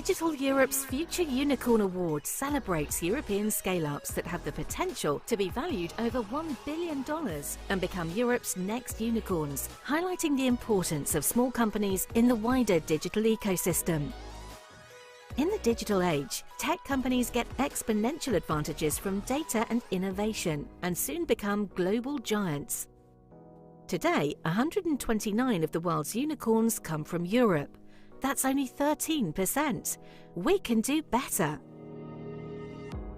Digital Europe's Future Unicorn Award celebrates European scale-ups that have the potential to be valued over $1 billion and become Europe's next unicorns, highlighting the importance of small companies in the wider digital ecosystem. In the digital age, tech companies get exponential advantages from data and innovation and soon become global giants. Today, 129 of the world's unicorns come from Europe. That's only 13%. We can do better.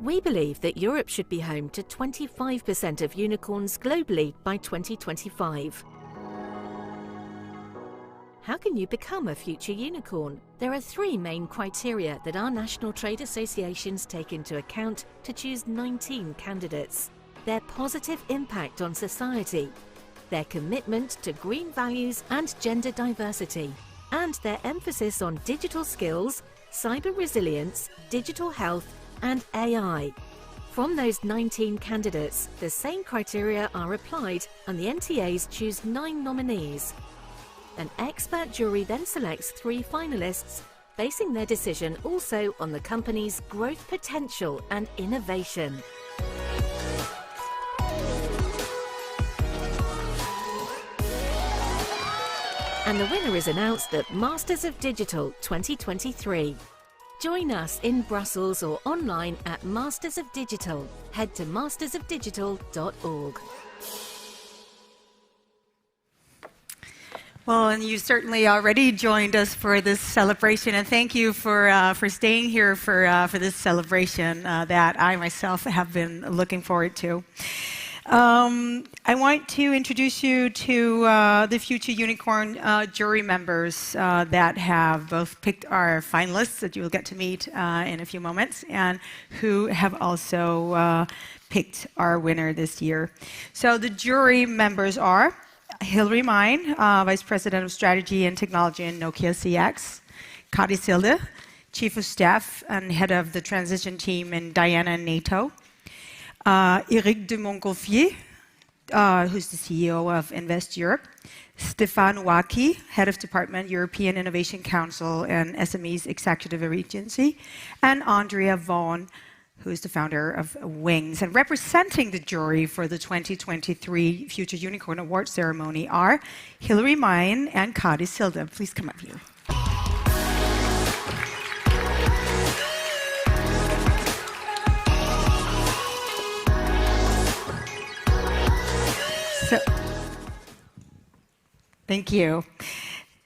We believe that Europe should be home to 25% of unicorns globally by 2025. How can you become a future unicorn? There are three main criteria that our national trade associations take into account to choose 19 candidates. Their positive impact on society, their commitment to green values and gender diversity, and their emphasis on digital skills, cyber resilience, digital health, and AI. From those 19 candidates, the same criteria are applied, and the NTAs choose 9 nominees. An expert jury then selects 3 finalists, basing their decision also on the company's growth potential and innovation. And the winner is announced at Masters of Digital 2023. Join us in Brussels or online at Masters of Digital. Head to mastersofdigital.org. Well, and you certainly already joined us for this celebration, and thank you for staying here for this celebration that I myself have been looking forward to. I want to introduce you to the Future Unicorn jury members that have both picked our finalists that you will get to meet in a few moments, and who have also picked our winner this year. So the jury members are Hilary Mine, Vice President of Strategy and Technology in Nokia CX, Kadi Silde, Chief of Staff and Head of the Transition Team in Diana and NATO, Eric de Montgolfier, who's the CEO of Invest Europe, Stefan Waki, Head of Department, European Innovation Council and SMEs Executive Agency, and Andrea Vaughan, who is the founder of Wings. And representing the jury for the 2023 Future Unicorn Award ceremony are Hilary Mine and Kadi Silde. Please come up here. Thank you.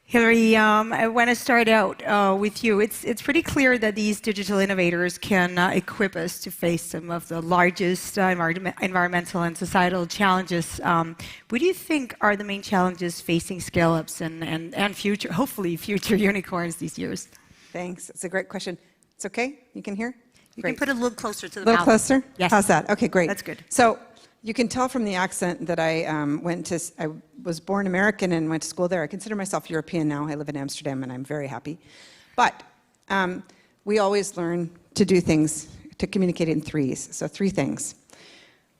Hilary, I want to start out with you. It's pretty clear that these digital innovators can equip us to face some of the largest environmental and societal challenges. What do you think are the main challenges facing scale-ups and future, hopefully future unicorns these years? Thanks. It's a great question. It's okay? You can hear? You can put it a little closer to the mouth. A little closer? Yes. How's that? Okay, great. That's good. So you can tell from the accent that I was born American and went to school there. I consider myself European now. I live in Amsterdam and I'm very happy. But we always learn to do things, to communicate in threes. So 3 things.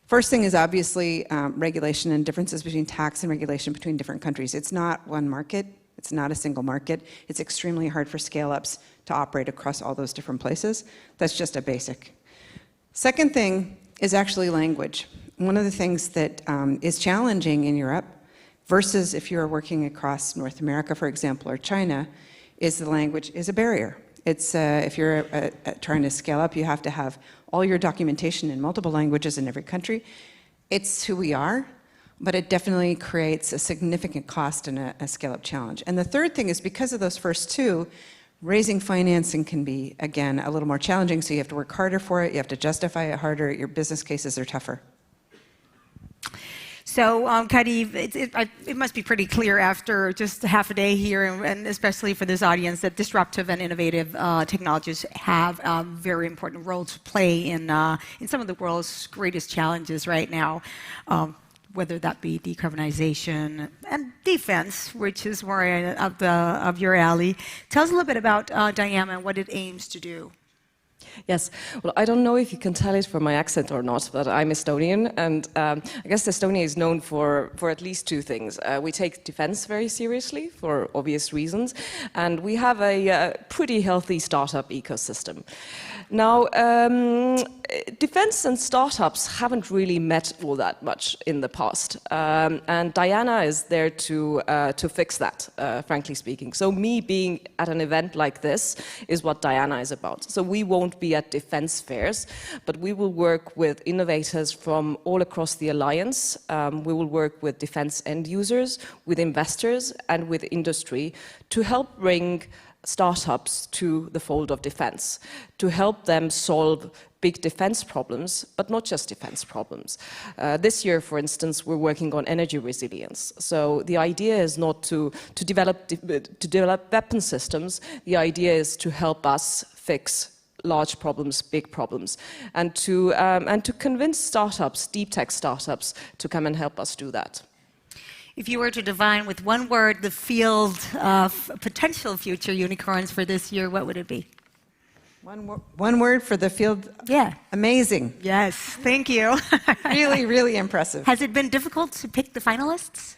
First thing is obviously regulation and differences between tax and regulation between different countries. It's not one market. It's not a single market. It's extremely hard for scale-ups to operate across all those different places. That's just a basic. Second thing is actually language. One of the things that is challenging in Europe versus if you're working across North America, for example, or China, is the language is a barrier. It's if you're trying to scale up, you have to have all your documentation in multiple languages in every country. It's who we are, but it definitely creates a significant cost and a scale-up challenge. And the third thing is because of those first 2, raising financing can be, again, a little more challenging, so you have to work harder for it, you have to justify it harder, your business cases are tougher. So, Kadi, it must be pretty clear after just half a day here, and especially for this audience, that disruptive and innovative technologies have a very important role to play in some of the world's greatest challenges right now, whether that be decarbonization and defense, which is more of your alley. Tell us a little bit about Diana and what it aims to do. Yes. Well, I don't know if you can tell it from my accent or not, but I'm Estonian, and I guess Estonia is known for at least two things. We take defense very seriously, for obvious reasons, and we have a pretty healthy startup ecosystem. Now, defense and startups haven't really met all that much in the past, and Diana is there to fix that, frankly speaking. So me being at an event like this is what Diana is about. So we won't be at defense fairs, but we will work with innovators from all across the alliance. We will work with defense end users, with investors, and with industry to help bring startups to the fold of defense, to help them solve big defense problems, but not just defense problems. This year, for instance, we're working on energy resilience. So the idea is not to develop weapon systems. The idea is to help us fix large problems, big problems, and to convince startups, deep tech startups, to come and help us do that. If you were to define with one word the field of potential future unicorns for this year, what would it be? One word for the field? Yeah. Amazing. Yes, thank you. Really, really impressive. Has it been difficult to pick the finalists?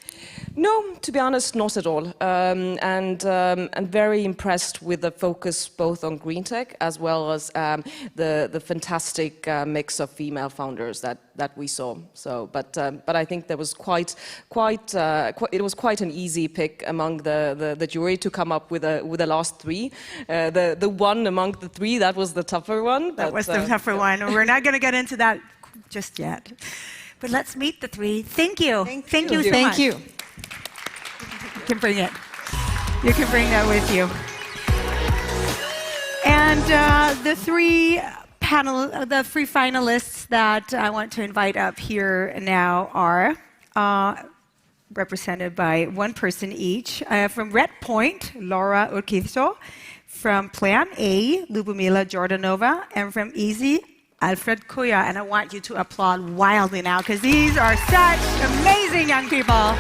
No, to be honest, not at all. And I'm very impressed with the focus both on green tech as well as the fantastic mix of female founders that we saw. So, but I think there was it was quite an easy pick among the jury to come up with the last three. The one among the three, that was the tougher one. That was the tougher one. We're not going to get into that just yet. But let's meet the three. Thank you. Thank you so much. Thank you. You can bring it. You can bring that with you. And the three finalists that I want to invite up here now are represented by one person each. From Red Point, Laura Urquizo. From Plan A, Lubomila Jordanova. And from Easy, Alfred Kuya. And I want you to applaud wildly now because these are such amazing young people.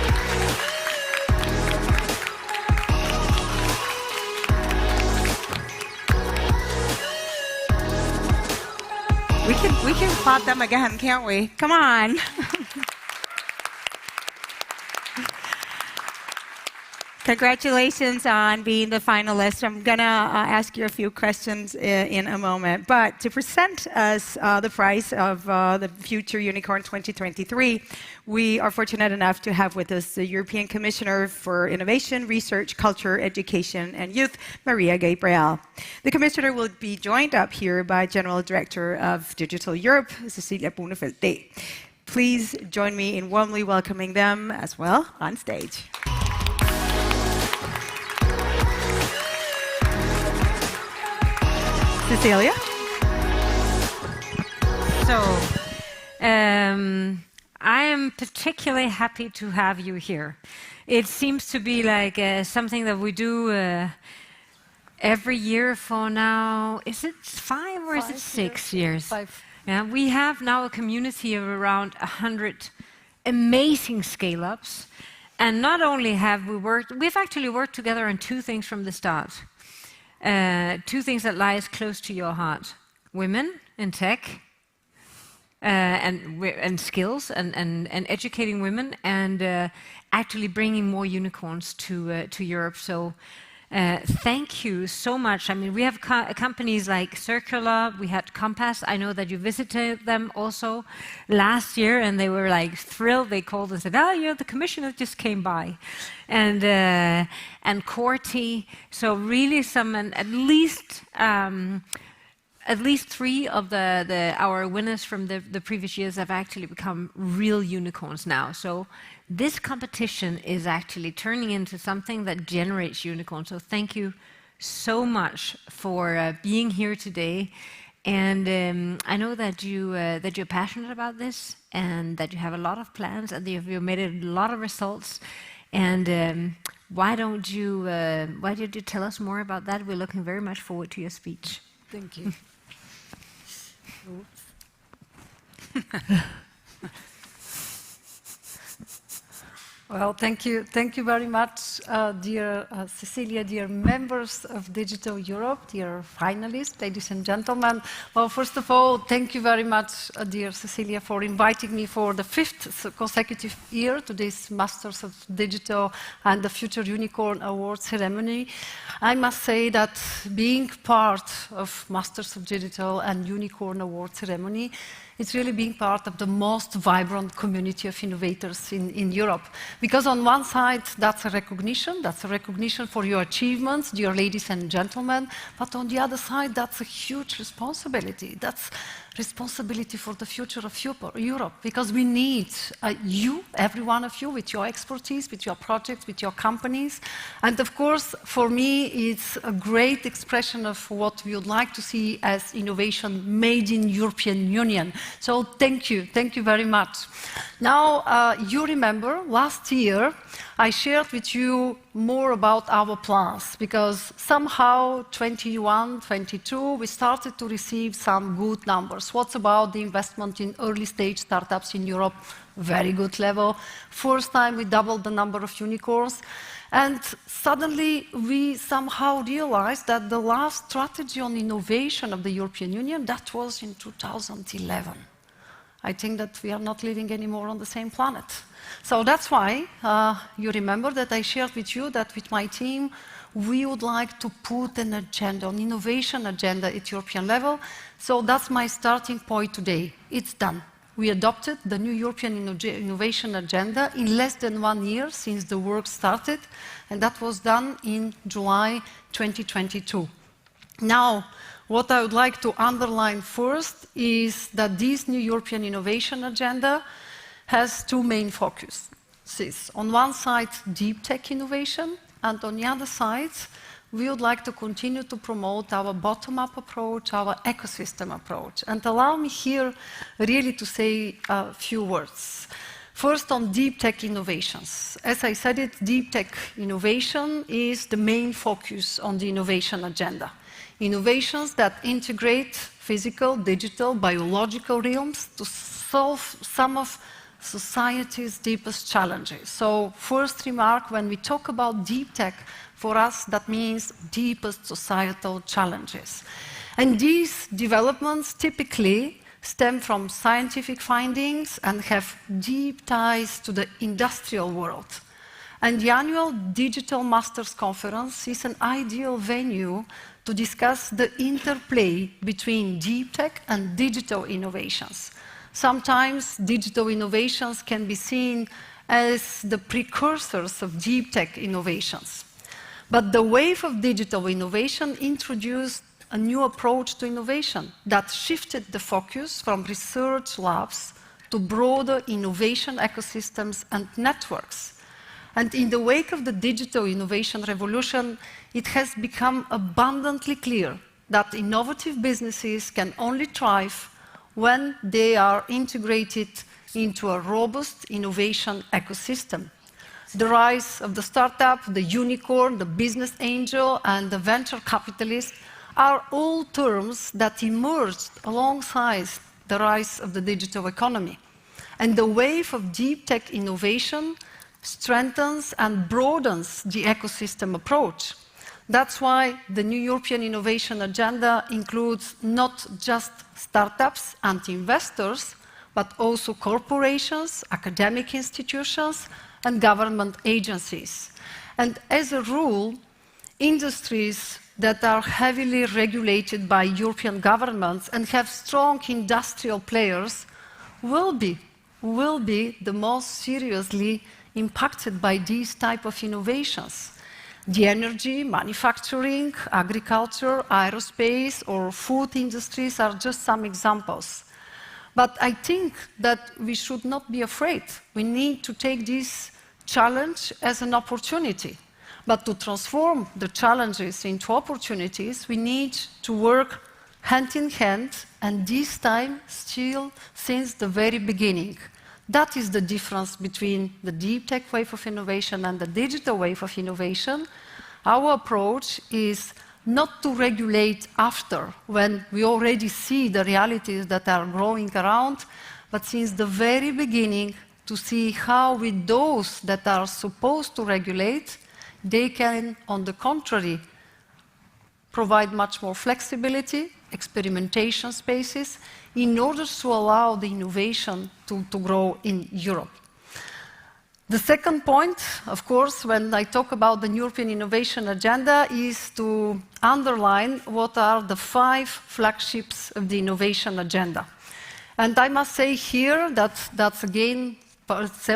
We can applaud them again, can't we? Come on. Congratulations on being the finalist. I'm going to ask you a few questions in a moment. But to present us the prize of the Future Unicorn 2023, we are fortunate enough to have with us the European Commissioner for Innovation, Research, Culture, Education and Youth, Mariya Gabriel. The Commissioner will be joined up here by General Director of Digital Europe, Cecilia Bonefeld. Please join me in warmly welcoming them as well on stage. Cecilia? So, I am particularly happy to have you here. It seems to be like something that we do every year for now. Is it 5 or is it 6 years? 5. Yeah, we have now a community of around 100 amazing scale-ups. And not only have we've actually worked together on two things from the start. Two things that lies close to your heart: women in tech, and skills, and educating women, and actually bringing more unicorns to Europe. So thank you so much. I mean, we have companies like Circular, we had Compass. I know that you visited them also last year, and they were like thrilled. They called and said, "Oh, the commissioner just came by," and Corti. So really, at least 3 of our winners from the previous years have actually become real unicorns now. So this competition is actually turning into something that generates unicorns. So thank you so much for being here today. And I know that you're passionate about this, and that you have a lot of plans, and you've made a lot of results. And why don't you tell us more about that? We're looking very much forward to your speech. Thank you. Well, thank you very much, dear Cecilia, dear members of Digital Europe, dear finalists, ladies and gentlemen. Well, first of all, thank you very much, dear Cecilia, for inviting me for the 5th consecutive year to this Masters of Digital and the Future Unicorn Award ceremony. I must say that being part of Masters of Digital and Unicorn Award ceremony, it's really being part of the most vibrant community of innovators in Europe. Because on one side, that's a recognition for your achievements, dear ladies and gentlemen, but on the other side, that's a huge responsibility. That's responsibility for the future of Europe, because we need you, every one of you, with your expertise, with your projects, with your companies. And of course, for me, it's a great expression of what we would like to see as innovation made in European Union. So thank you very much. Now, you remember last year, I shared with you more about our plans, because somehow 21, 22, we started to receive some good numbers. What's about the investment in early stage startups in Europe? Very good level. First time we doubled the number of unicorns. And suddenly we somehow realized that the last strategy on innovation of the European Union, that was in 2011. I think that we are not living anymore on the same planet. So that's why you remember that I shared with you that with my team, we would like to put an agenda, an innovation agenda at European level. So that's my starting point today. It's done. We adopted the new European Innovation Agenda in less than 1 year since the work started, and that was done in July 2022. Now, what I would like to underline first is that this new European Innovation Agenda has two main focuses. On one side, deep tech innovation, and on the other side, we would like to continue to promote our bottom-up approach, our ecosystem approach. And allow me here really to say a few words. First, on deep tech innovations. As I said it, deep tech innovation is the main focus on the innovation agenda. Innovations that integrate physical, digital, biological realms to solve some of society's deepest challenges. So, first remark, when we talk about deep tech, for us that means deepest societal challenges. And these developments typically stem from scientific findings and have deep ties to the industrial world. And the annual Digital Masters Conference is an ideal venue to discuss the interplay between deep tech and digital innovations. Sometimes digital innovations can be seen as the precursors of deep tech innovations. But the wave of digital innovation introduced a new approach to innovation that shifted the focus from research labs to broader innovation ecosystems and networks. And in the wake of the digital innovation revolution, it has become abundantly clear that innovative businesses can only thrive when they are integrated into a robust innovation ecosystem. The rise of the startup, the unicorn, the business angel, and the venture capitalist are all terms that emerged alongside the rise of the digital economy. And the wave of deep tech innovation strengthens and broadens the ecosystem approach. That's why the new European Innovation Agenda includes not just startups and investors, but also corporations, academic institutions, and government agencies. And as a rule, industries that are heavily regulated by European governments and have strong industrial players will be the most seriously impacted by these type of innovations. The energy, manufacturing, agriculture, aerospace, or food industries are just some examples. But I think that we should not be afraid. We need to take this challenge as an opportunity. But to transform the challenges into opportunities, we need to work hand in hand, and this time still since the very beginning. That is the difference between the deep tech wave of innovation and the digital wave of innovation. Our approach is not to regulate after, when we already see the realities that are growing around, but since the very beginning to see how with those that are supposed to regulate, they can, on the contrary, provide much more flexibility, experimentation spaces, in order to allow the innovation to grow in Europe. The second point, of course, when I talk about the European Innovation Agenda, is to underline what are the 5 flagships of the innovation agenda. And I must say here that that's again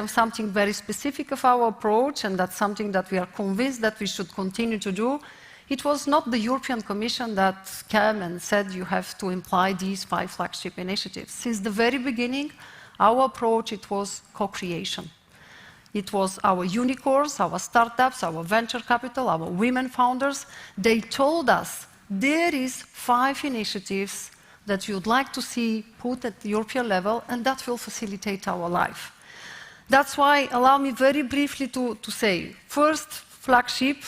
something very specific of our approach, and that's something that we are convinced that we should continue to do. It was not the European Commission that came and said you have to imply these 5 flagship initiatives. Since the very beginning, our approach, it was co-creation. It was our unicorns, our startups, our venture capital, our women founders. They told us there is 5 initiatives that we would like to see put at the European level, and that will facilitate our life. That's why, allow me very briefly to say, first flagship,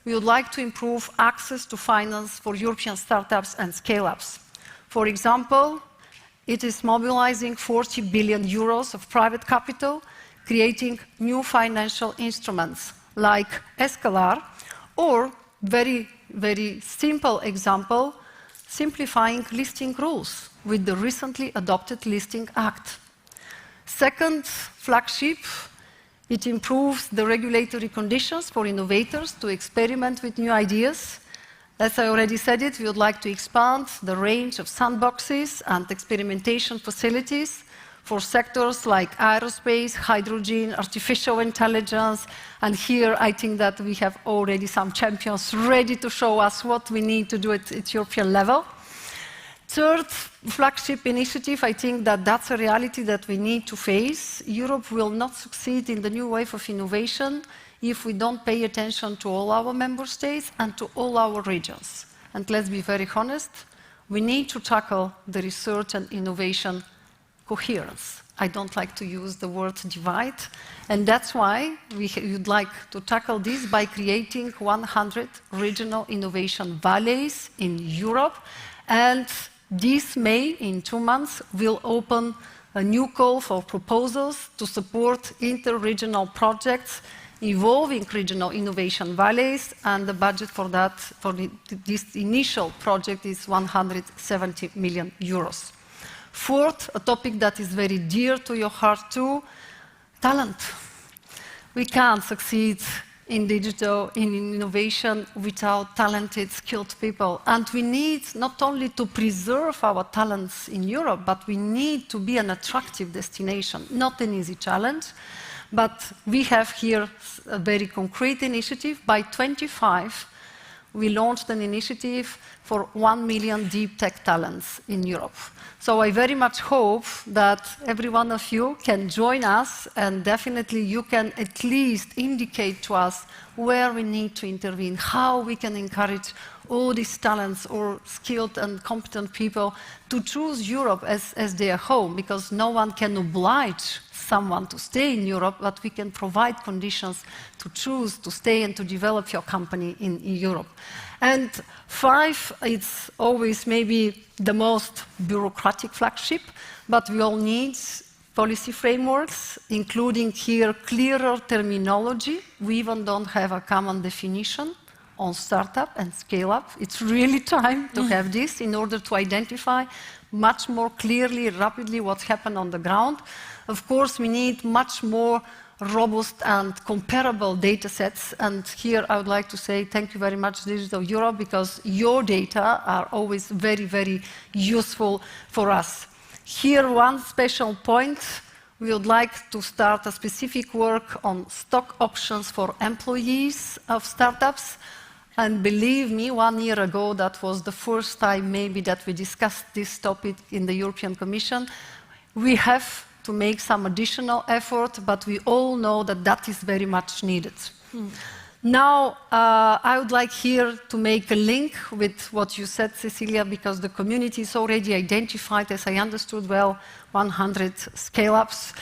we would like to improve access to finance for European startups and scale-ups. For example, it is mobilizing 40 billion euros of private capital, creating new financial instruments like Escalar, or very, very simple example, simplifying listing rules with the recently adopted Listing Act. Second flagship, it improves the regulatory conditions for innovators to experiment with new ideas. As I already said it, we would like to expand the range of sandboxes and experimentation facilities for sectors like aerospace, hydrogen, artificial intelligence, and here I think that we have already some champions ready to show us what we need to do at European level. Third flagship initiative, I think that that's a reality that we need to face. Europe will not succeed in the new wave of innovation if we don't pay attention to all our member states and to all our regions. And let's be very honest, we need to tackle the research and innovation coherence. I don't like to use the word divide, and that's why we would like to tackle this by creating 100 regional innovation valleys in Europe, and this May, in 2 months, will open a new call for proposals to support inter-regional projects involving regional innovation valleys, and the budget for that, this initial project, is 170 million euros. Fourth, a topic that is very dear to your heart too, talent. We can't succeed in digital, in innovation, without talented, skilled people. And we need not only to preserve our talents in Europe, but we need to be an attractive destination. Not an easy challenge, but we have here a very concrete initiative. By 2025, we launched an initiative for 1 million deep tech talents in Europe. So I very much hope that every one of you can join us, and definitely you can at least indicate to us where we need to intervene, how we can encourage all these talents or skilled and competent people to choose Europe as their home, because no one can oblige someone to stay in Europe, but we can provide conditions to choose to stay and to develop your company in Europe. And 5, it's always maybe the most bureaucratic flagship, but we all need policy frameworks, including here clearer terminology. We even don't have a common definition on startup and scale-up. It's really time to have this in order to identify much more clearly, rapidly what's happened on the ground. Of course, we need much more robust and comparable data sets. And here I would like to say thank you very much, Digital Europe, because your data are always very, very useful for us. Here, one special point, we would like to start a specific work on stock options for employees of startups. And believe me, 1 year ago, that was the first time maybe that we discussed this topic in the European Commission. We have to make some additional effort, but we all know that that is very much needed. Now, I would like here to make a link with what you said, Cecilia, because the community is already identified, as I understood well, 100 scale-ups.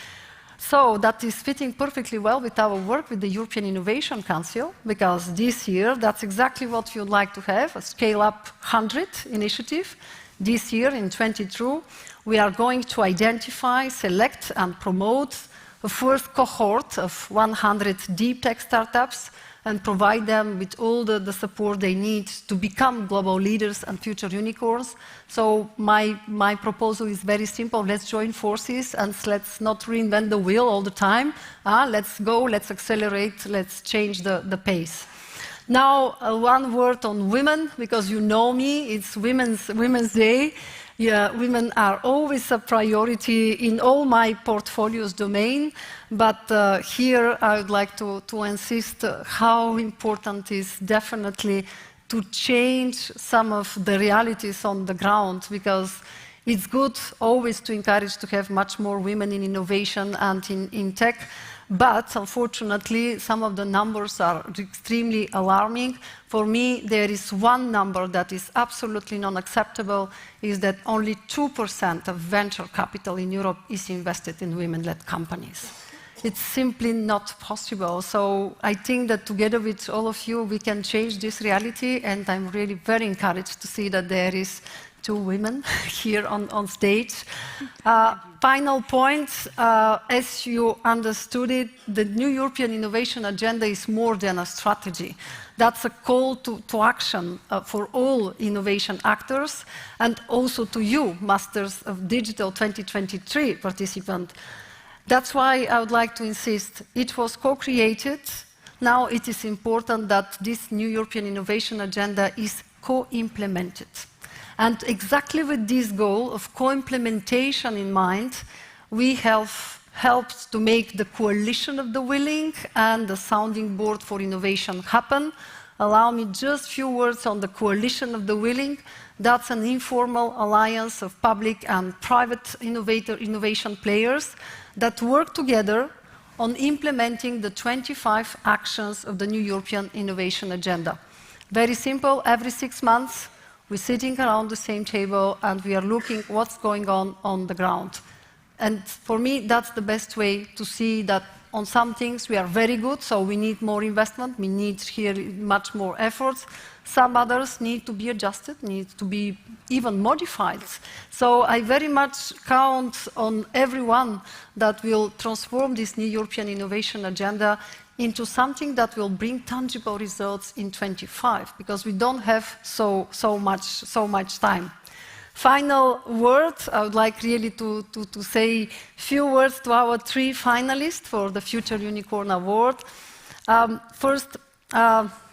So that is fitting perfectly well with our work with the European Innovation Council, because this year, that's exactly what we would like to have, a Scale-Up 100 initiative. This year, in 2022, we are going to identify, select, and promote a first cohort of 100 deep tech startups and provide them with all the support they need to become global leaders and future unicorns. So my proposal is very simple. Let's join forces and let's not reinvent the wheel all the time. Let's go, let's accelerate, let's change the pace. Now, one word on women, because you know me, it's Women's Day. Yeah, women are always a priority in all my portfolio's domain, but here I would like to insist how important it is definitely to change some of the realities on the ground, because it's good always to encourage to have much more women in innovation and in tech. But unfortunately, some of the numbers are extremely alarming. For me, there is one number that is absolutely unacceptable, is that only 2% of venture capital in Europe is invested in women-led companies. It's simply not possible. So I think that together with all of you, we can change this reality, and I'm really very encouraged to see that there is 2 women here on stage. Final point, as you understood it, the new European Innovation Agenda is more than a strategy. That's a call to action for all innovation actors, and also to you, Masters of Digital 2023 participants. That's why I would like to insist, it was co-created. Now it is important that this new European Innovation Agenda is co-implemented. And exactly with this goal of co-implementation in mind, we have helped to make the coalition of the willing and the sounding board for innovation happen. Allow me just a few words on the coalition of the willing. That's an informal alliance of public and private innovation players that work together on implementing the 25 actions of the new European Innovation Agenda. Very simple, every 6 months, we're sitting around the same table and we are looking what's going on the ground. And for me, that's the best way to see that on some things we are very good, so we need more investment, we need here much more efforts. Some others need to be adjusted, need to be even modified. So I very much count on everyone that will transform this new European Innovation Agenda into something that will bring tangible results in 25, because we don't have so much time. Final word, I would like really to say a few words to our 3 finalists for the Future Unicorn Award. First,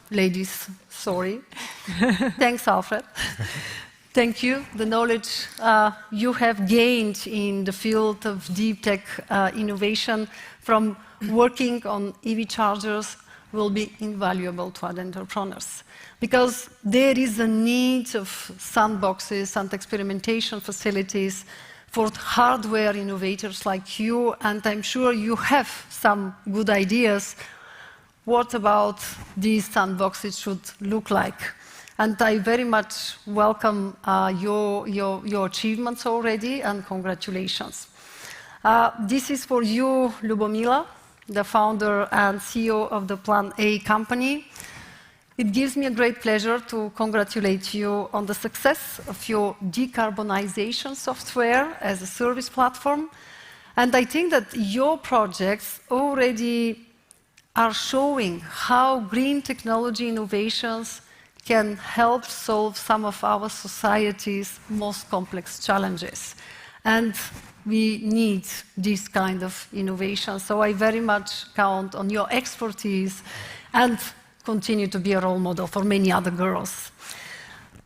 ladies, sorry. Thanks, Alfred. Thank you. The knowledge you have gained in the field of deep tech innovation from working on EV chargers will be invaluable to other entrepreneurs, because there is a need of sandboxes and experimentation facilities for hardware innovators like you, and I'm sure you have some good ideas what about these sandboxes should look like. And I very much welcome your achievements already, and congratulations. This is for you, Lubomila, the founder and CEO of the Plan A company. It gives me a great pleasure to congratulate you on the success of your decarbonization software as a service platform. And I think that your projects already are showing how green technology innovations can help solve some of our society's most complex challenges. And we need this kind of innovation. So I very much count on your expertise and continue to be a role model for many other girls.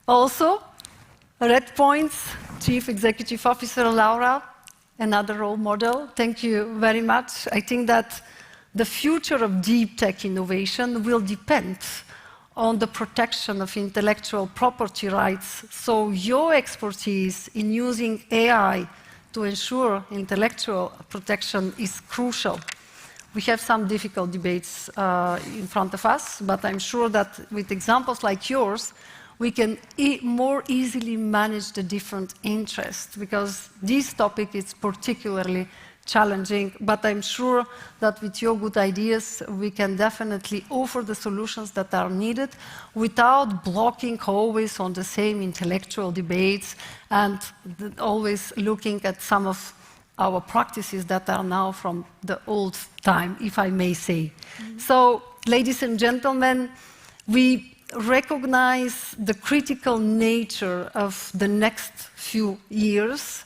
Also, Red Point's Chief Executive Officer Laura, another role model. Thank you very much. I think that the future of deep tech innovation will depend on the protection of intellectual property rights. So your expertise in using AI to ensure intellectual protection is crucial. We have some difficult debates in front of us, but I'm sure that with examples like yours, we can more easily manage the different interests, because this topic is particularly challenging, but I'm sure that with your good ideas, we can definitely offer the solutions that are needed without blocking always on the same intellectual debates and always looking at some of our practices that are now from the old time, if I may say. So, ladies and gentlemen, we recognize the critical nature of the next few years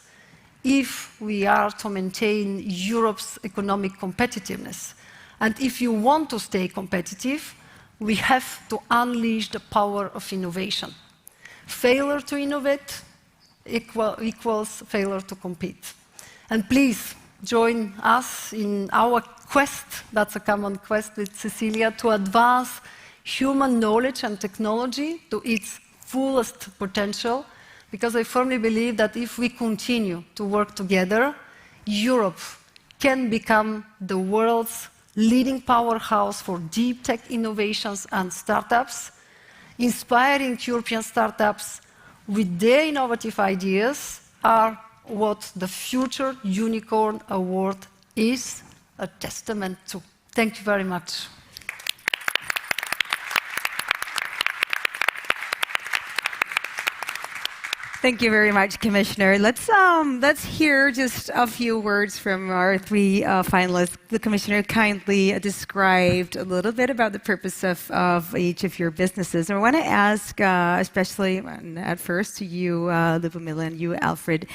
if we are to maintain Europe's economic competitiveness. And if you want to stay competitive, we have to unleash the power of innovation. Failure to innovate equals failure to compete. And please join us in our quest, that's a common quest with Cecilia, to advance human knowledge and technology to its fullest potential, because I firmly believe that if we continue to work together, Europe can become the world's leading powerhouse for deep tech innovations and startups, inspiring European startups with their innovative ideas are what the Future Unicorn Award is a testament to. Thank you very much. Thank you very much, Commissioner. Let's hear just a few words from our three finalists. The Commissioner kindly described a little bit about the purpose of each of your businesses. And I want to ask, especially at first, to you, Lubomila, and you, Alfred.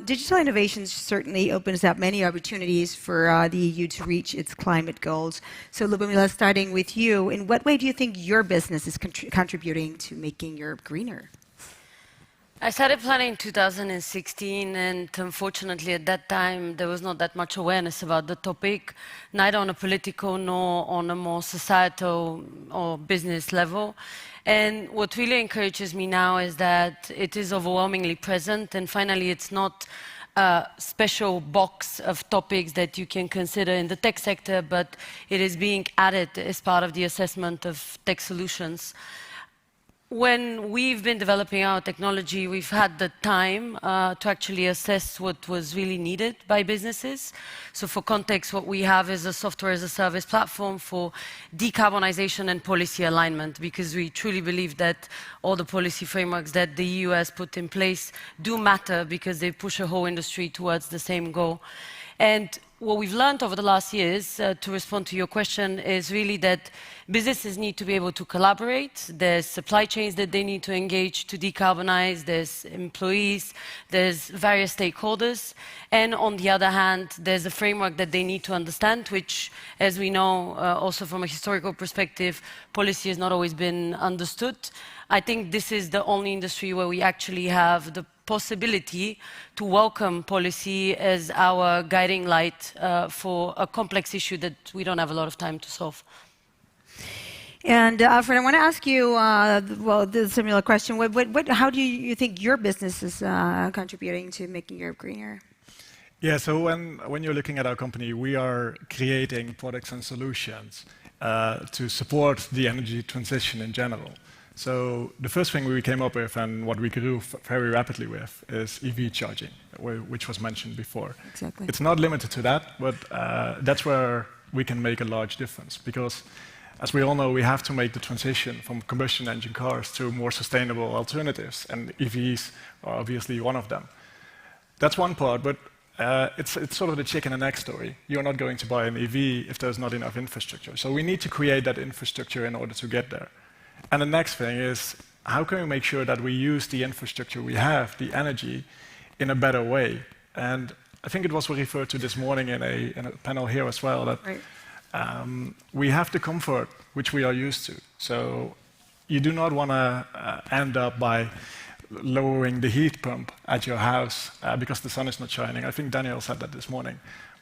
Digital innovation certainly opens up many opportunities for the EU to reach its climate goals. So, Lubomila, starting with you, in what way do you think your business is contributing to making Europe greener? I started planning in 2016, and unfortunately at that time there was not that much awareness about the topic, neither on a political nor on a more societal or business level. And what really encourages me now is that it is overwhelmingly present, and finally it's not a special box of topics that you can consider in the tech sector, but it is being added as part of the assessment of tech solutions. When we've been developing our technology, we've had the time to actually assess what was really needed by businesses. So for context, what we have is a software as a service platform for decarbonization and policy alignment, because we truly believe that all the policy frameworks that the EU has put in place do matter because they push a whole industry towards the same goal. And what we've learned over the last years, to respond to your question, is really that businesses need to be able to collaborate. There's supply chains that they need to engage to decarbonize. There's employees. There's various stakeholders. And on the other hand, there's a framework that they need to understand, which, as we know, also from a historical perspective, policy has not always been understood. I think this is the only industry where we actually have the possibility to welcome policy as our guiding light for a complex issue that we don't have a lot of time to solve. And Alfred, I want to ask you, well, the similar question. How do you think your business is contributing to making Europe greener? Yeah, so when you're looking at our company, we are creating products and solutions to support the energy transition in general. So the first thing we came up with, and what we grew very rapidly with, is EV charging, which was mentioned before. Exactly. It's not limited to that, but that's where we can make a large difference. Because, as we all know, we have to make the transition from combustion engine cars to more sustainable alternatives, and EVs are obviously one of them. That's one part, but it's sort of the chicken and egg story. You're not going to buy an EV if there's not enough infrastructure. So we need to create that infrastructure in order to get there. And the next thing is, how can we make sure that we use the infrastructure we have, the energy, in a better way? And I think it was referred to this morning in a panel here as well, that we have the comfort which we are used to. So you do not want to end up by lowering the heat pump at your house because the sun is not shining. I think Daniel said that this morning.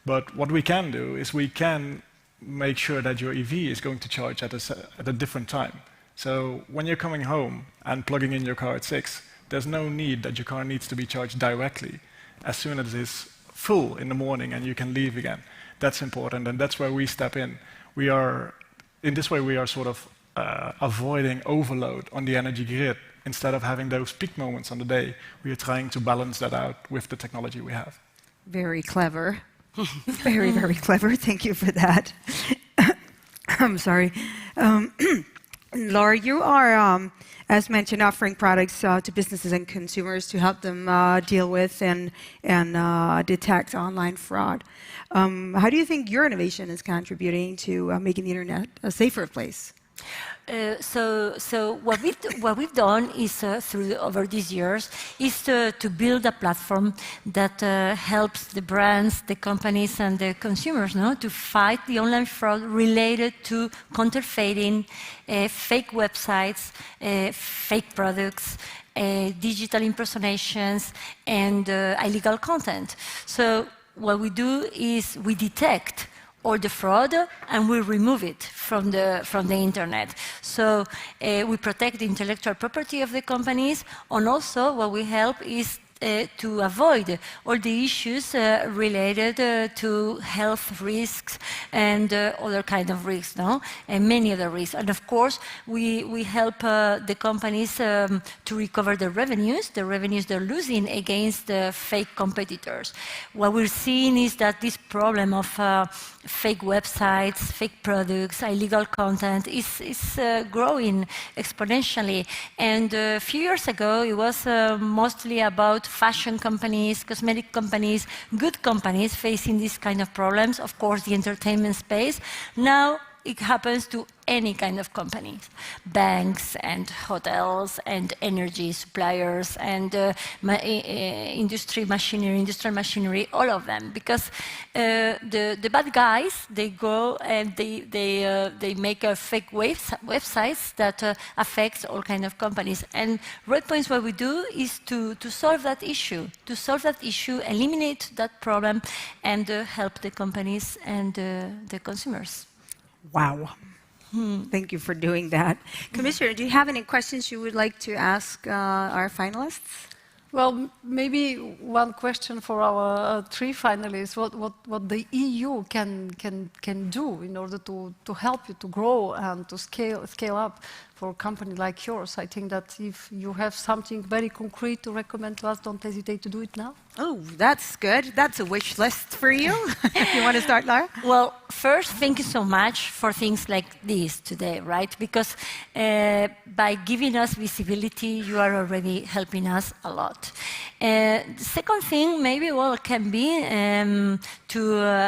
But what we can do is we can make sure that your EV is going to charge at a different time. So when you're coming home and plugging in your car at 6, there's no need that your car needs to be charged directly as soon as it's full in the morning and you can leave again. That's important, and that's where we step in. In this way, we are sort of avoiding overload on the energy grid. Instead of having those peak moments on the day, we are trying to balance that out with the technology we have. Very clever. Very, very clever. Thank you for that. I'm sorry. Laura, you are, as mentioned, offering products to businesses and consumers to help them deal with and detect online fraud. How do you think your innovation is contributing to making the internet a safer place? So what we've done is over these years is to build a platform that helps the brands, the companies, and the consumers to fight the online fraud related to counterfeiting, fake websites, fake products, digital impersonations, and illegal content. So what we do is we detect all the fraud, and we remove it from the internet. So we protect the intellectual property of the companies, and also what we help is to avoid all the issues related to health risks and other kind of risks, and many other risks. And of course, we help the companies to recover the revenues they're losing against the fake competitors. What we're seeing is that this problem of fake websites, fake products, illegal content is growing exponentially. And a few years ago, it was mostly about fashion companies, cosmetic companies, good companies facing these kind of problems, of course, the entertainment space. Now it happens to any kind of companies, banks and hotels and energy suppliers and industrial machinery, all of them. Because the bad guys, they go and they make fake websites that affects all kind of companies. And Red Points, what we do is to solve that issue, eliminate that problem, and help the companies and the consumers. Wow. Thank you for doing that. Commissioner, do you have any questions you would like to ask our finalists? Well, maybe one question for our three finalists: what the EU can do in order to help you to grow and to scale up for a company like yours. I think that if you have something very concrete to recommend to us, don't hesitate to do it now. Oh, that's good. That's a wish list for you. You want to start, Laura? Well, first, thank you so much for things like this today, right? Because by giving us visibility, you are already helping us a lot. The second thing, maybe, well, can be to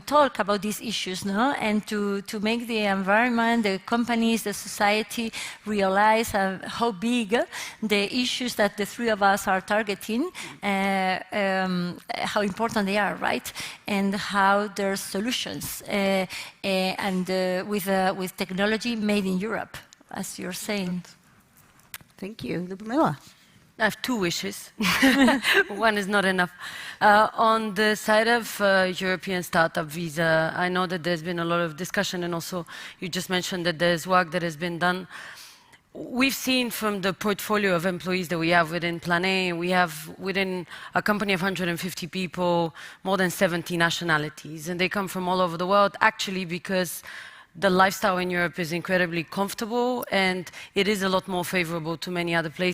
talk about these issues, and to make the environment, the companies, the society realize how big the issues that the three of us are targeting, how important they are, right? And how there's solutions, and with technology made in Europe, as you're saying. Thank you. Ludmila? I have two wishes. One is not enough. On the side of European startup visa, I know that there's been a lot of discussion, and also you just mentioned that there's work that has been done. We've seen from the portfolio of employees that we have within Planet, we have within a company of 150 people, more than 70 nationalities, and they come from all over the world, actually because the lifestyle in Europe is incredibly comfortable, and it is a lot more favorable to many other places.